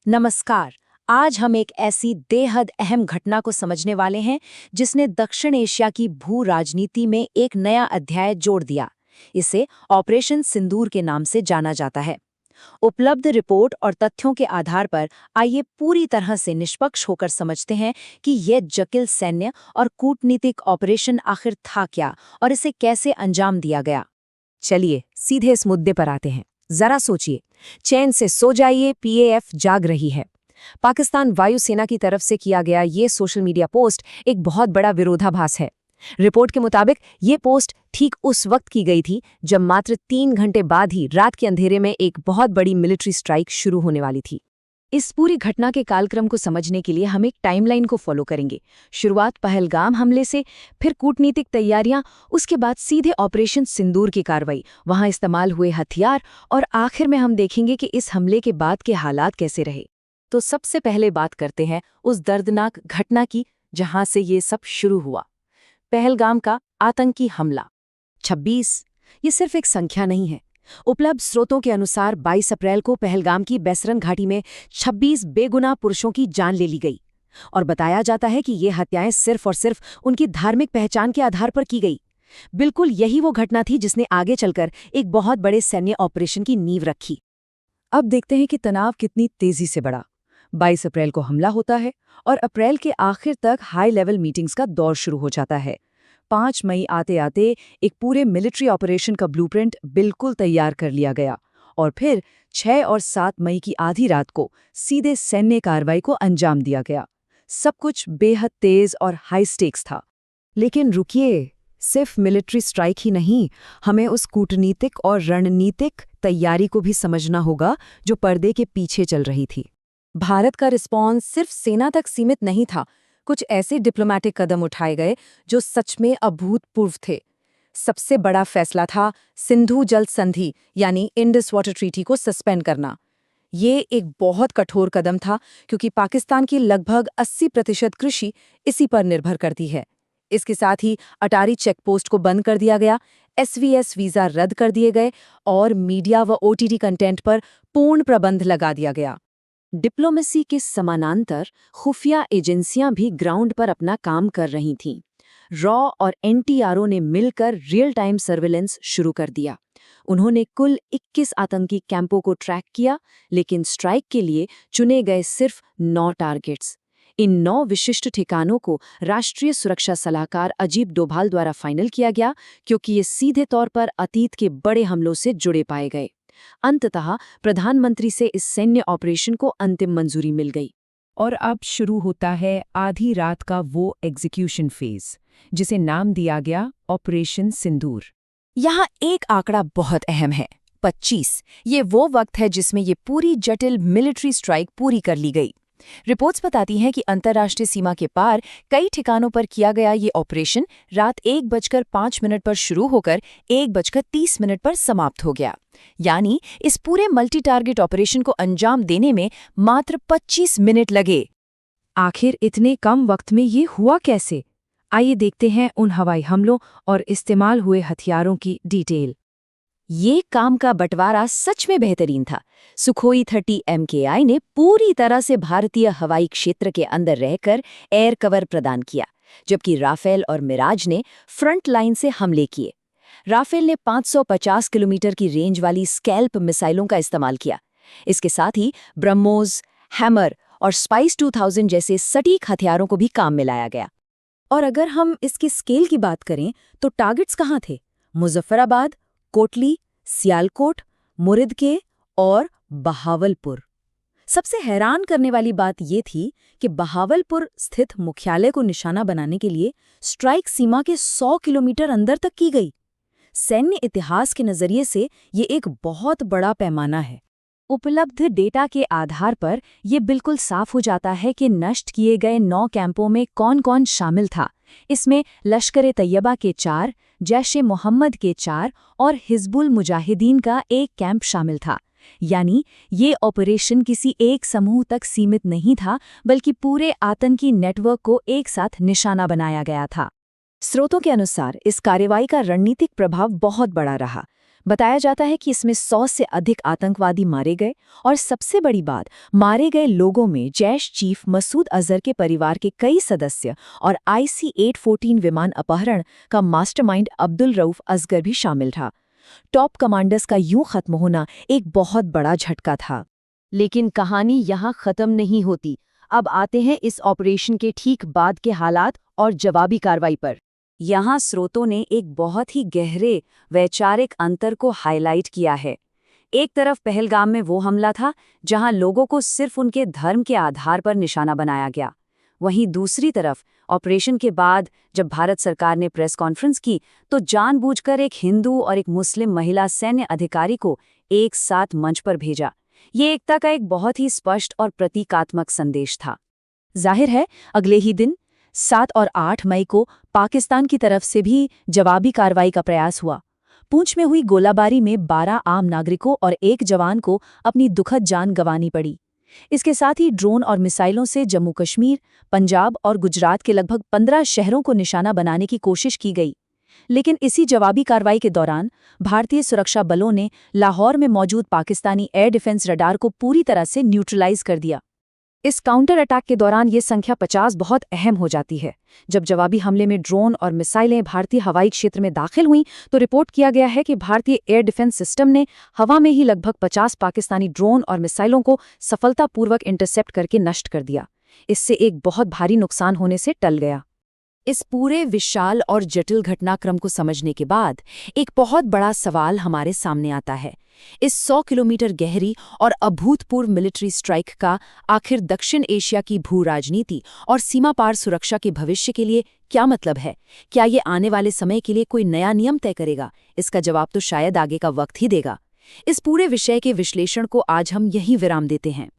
नमस्कार। आज हम एक ऐसी बेहद अहम घटना को समझने वाले हैं जिसने दक्षिण एशिया की भू राजनीति में एक नया अध्याय जोड़ दिया। इसे ऑपरेशन सिंदूर के नाम से जाना जाता है। उपलब्ध रिपोर्ट और तथ्यों के आधार पर आइए पूरी तरह से निष्पक्ष होकर समझते हैं कि यह जटिल सैन्य और कूटनीतिक ऑपरेशन आखिर था क्या और इसे कैसे अंजाम दिया गया। चलिए सीधे इस मुद्दे पर आते हैं। जरा सोचिए, चैन से सो जाइए, पीएएफ जाग रही है। पाकिस्तान वायुसेना की तरफ से किया गया ये सोशल मीडिया पोस्ट एक बहुत बड़ा विरोधाभास है। रिपोर्ट के मुताबिक ये पोस्ट ठीक उस वक्त की गई थी जब मात्र 3 घंटे बाद ही रात के अंधेरे में एक बहुत बड़ी मिलिट्री स्ट्राइक शुरू होने वाली थी। इस पूरी घटना के कालक्रम को समझने के लिए हम एक टाइमलाइन को फॉलो करेंगे। शुरुआत पहलगाम हमले से, फिर कूटनीतिक तैयारियां, उसके बाद सीधे ऑपरेशन सिंदूर की कार्रवाई, वहां इस्तेमाल हुए हथियार और आखिर में हम देखेंगे कि इस हमले के बाद के हालात कैसे रहे। तो सबसे पहले बात करते हैं उस दर्दनाक घटना की जहां से ये सब शुरू हुआ। पहलगाम का आतंकी हमला। 26 ये सिर्फ एक संख्या नहीं है। उपलब्ध स्रोतों के अनुसार 22 अप्रैल को पहलगाम की बैसरन घाटी में 26 बेगुनाह पुरुषों की जान ले ली गई और बताया जाता है कि ये हत्याएं सिर्फ और सिर्फ उनकी धार्मिक पहचान के आधार पर की गई। बिल्कुल यही वो घटना थी जिसने आगे चलकर एक बहुत बड़े सैन्य ऑपरेशन की नींव रखी। अब देखते हैं कि तनाव कितनी तेजी से बढ़ा। 22 अप्रैल को हमला होता है और अप्रैल के आखिर तक हाई लेवल मीटिंग्स का दौर शुरू हो जाता है। 5 मई आते आते एक पूरे मिलिट्री ऑपरेशन का ब्लूप्रिंट बिल्कुल तैयार कर लिया गया और फिर 6 और 7 मई की आधी रात को सीधे सैन्य कार्रवाई को अंजाम दिया गया। सब कुछ बेहद तेज और हाई स्टेक्स था। लेकिन रुकिए, सिर्फ मिलिट्री स्ट्राइक ही नहीं, हमें उस कूटनीतिक और रणनीतिक तैयारी को भी समझना होगा जो पर्दे के पीछे चल रही थी। भारत का रिस्पॉन्स सिर्फ सेना तक सीमित नहीं था। कुछ ऐसे डिप्लोमैटिक कदम उठाए गए जो सच में अभूतपूर्व थे। सबसे बड़ा फैसला था सिंधु जल संधि यानी इंडस वाटर ट्रीटी को सस्पेंड करना। ये एक बहुत कठोर कदम था क्योंकि पाकिस्तान की लगभग 80% कृषि इसी पर निर्भर करती है। इसके साथ ही अटारी चेकपोस्ट को बंद कर दिया गया, एसवीएस वीज़ा रद्द कर दिए गए और मीडिया व ओटीटी कंटेंट पर पूर्ण प्रतिबंध लगा दिया गया। डिप्लोमेसी के समानांतर खुफिया एजेंसियां भी ग्राउंड पर अपना काम कर रही थीं। रॉ और एनटीआरओ ने मिलकर रियल टाइम सर्विलेंस शुरू कर दिया। उन्होंने कुल 21 आतंकी कैंपों को ट्रैक किया, लेकिन स्ट्राइक के लिए चुने गए सिर्फ 9 टारगेट्स। इन 9 विशिष्ट ठिकानों को राष्ट्रीय सुरक्षा सलाहकार अजीत डोभाल द्वारा फाइनल किया गया क्योंकि ये सीधे तौर पर अतीत के बड़े हमलों से जुड़े पाए गए। अंततः प्रधानमंत्री से इस सैन्य ऑपरेशन को अंतिम मंजूरी मिल गई। और अब शुरू होता है आधी रात का वो एग्जीक्यूशन फेज जिसे नाम दिया गया ऑपरेशन सिंदूर। यहाँ एक आंकड़ा बहुत अहम है, 25। ये वो वक्त है जिसमें ये पूरी जटिल मिलिट्री स्ट्राइक पूरी कर ली गई। रिपोर्ट्स बताती हैं कि अंतर्राष्ट्रीय सीमा के पार कई ठिकानों पर किया गया ये ऑपरेशन रात 1:05 पर शुरू होकर 1:30 पर समाप्त हो गया। यानी इस पूरे मल्टी टारगेट ऑपरेशन को अंजाम देने में मात्र 25 मिनट लगे। आखिर इतने कम वक्त में ये हुआ कैसे? आइए देखते हैं उन हवाई हमलों और इस्तेमाल हुए हथियारों की डिटेल। ये काम का बंटवारा सच में बेहतरीन था। सुखोई 30 MKI ने पूरी तरह से भारतीय हवाई क्षेत्र के अंदर रहकर एयर कवर प्रदान किया, जबकि राफेल और मिराज ने फ्रंट लाइन से हमले किए। राफेल ने 550 किलोमीटर की रेंज वाली स्कैल्प मिसाइलों का इस्तेमाल किया। इसके साथ ही ब्रह्मोस, हैमर और स्पाइस 2000 जैसे सटीक हथियारों को भी काम में लाया गया। और अगर हम इसकी स्केल की बात करें तो टारगेट्स कहाँ थे? मुजफ्फराबाद, कोटली, सियालकोट, मुरिदके और बहावलपुर। सबसे हैरान करने वाली बात ये थी कि बहावलपुर स्थित मुख्यालय को निशाना बनाने के लिए स्ट्राइक सीमा के 100 किलोमीटर अंदर तक की गई। सैन्य इतिहास के नजरिए से ये एक बहुत बड़ा पैमाना है। उपलब्ध डेटा के आधार पर यह बिल्कुल साफ हो जाता है कि नष्ट किए गए 9 कैंपों में कौन कौन शामिल था। इसमें लश्कर तैयबा के 4, जैश ए मोहम्मद के 4 और हिजबुल मुजाहिदीन का 1 कैंप शामिल था। यानी ये ऑपरेशन किसी एक समूह तक सीमित नहीं था, बल्कि पूरे आतंकी नेटवर्क को एक साथ निशाना बनाया गया था। स्रोतों के अनुसार इस कार्रवाई का रणनीतिक प्रभाव बहुत बड़ा रहा। बताया जाता है कि इसमें 100 से अधिक आतंकवादी मारे गए और सबसे बड़ी बात, मारे गए लोगों में जैश चीफ मसूद अजहर के परिवार के कई सदस्य और IC-814 विमान अपहरण का मास्टरमाइंड अब्दुल रऊफ असगर भी शामिल था। टॉप कमांडर्स का यूं खत्म होना एक बहुत बड़ा झटका था। लेकिन कहानी यहाँ खत्म नहीं होती। अब आते हैं इस ऑपरेशन के ठीक बाद के हालात और जवाबी कार्रवाई पर। यहाँ स्रोतों ने एक बहुत ही गहरे वैचारिक अंतर को हाईलाइट किया है। एक तरफ पहलगाम में वो हमला था जहां लोगों को सिर्फ उनके धर्म के आधार पर निशाना बनाया गया। वहीं दूसरी तरफ ऑपरेशन के बाद जब भारत सरकार ने प्रेस कॉन्फ्रेंस की तो जानबूझकर एक हिंदू और एक मुस्लिम महिला सैन्य अधिकारी को एक साथ मंच पर भेजा। ये एकता का एक बहुत ही स्पष्ट और प्रतीकात्मक संदेश था। जाहिर है अगले ही दिन 7 और 8 मई को पाकिस्तान की तरफ से भी जवाबी कार्रवाई का प्रयास हुआ। पुंछ में हुई गोलाबारी में 12 आम नागरिकों और 1 जवान को अपनी दुखद जान गंवानी पड़ी। इसके साथ ही ड्रोन और मिसाइलों से जम्मू कश्मीर, पंजाब और गुजरात के लगभग 15 शहरों को निशाना बनाने की कोशिश की गई। लेकिन इसी जवाबी कार्रवाई के दौरान भारतीय सुरक्षा बलों ने लाहौर में मौजूद पाकिस्तानी एयर डिफेंस रडार को पूरी तरह से न्यूट्रलाइज कर दिया। इस काउंटर अटैक के दौरान ये संख्या 50 बहुत अहम हो जाती है। जब जवाबी हमले में ड्रोन और मिसाइलें भारतीय हवाई क्षेत्र में दाखिल हुईं तो रिपोर्ट किया गया है कि भारतीय एयर डिफेंस सिस्टम ने हवा में ही लगभग 50 पाकिस्तानी ड्रोन और मिसाइलों को सफलतापूर्वक इंटरसेप्ट करके नष्ट कर दिया। इससे एक बहुत भारी नुकसान होने से टल गया। इस पूरे विशाल और जटिल घटनाक्रम को समझने के बाद एक बहुत बड़ा सवाल हमारे सामने आता है। इस 100 किलोमीटर गहरी और अभूतपूर्व मिलिट्री स्ट्राइक का आखिर दक्षिण एशिया की भू राजनीति और सीमा पार सुरक्षा के भविष्य के लिए क्या मतलब है? क्या ये आने वाले समय के लिए कोई नया नियम तय करेगा? इसका जवाब तो शायद आगे का वक्त ही देगा। इस पूरे विषय के विश्लेषण को आज हम यहीं विराम देते हैं।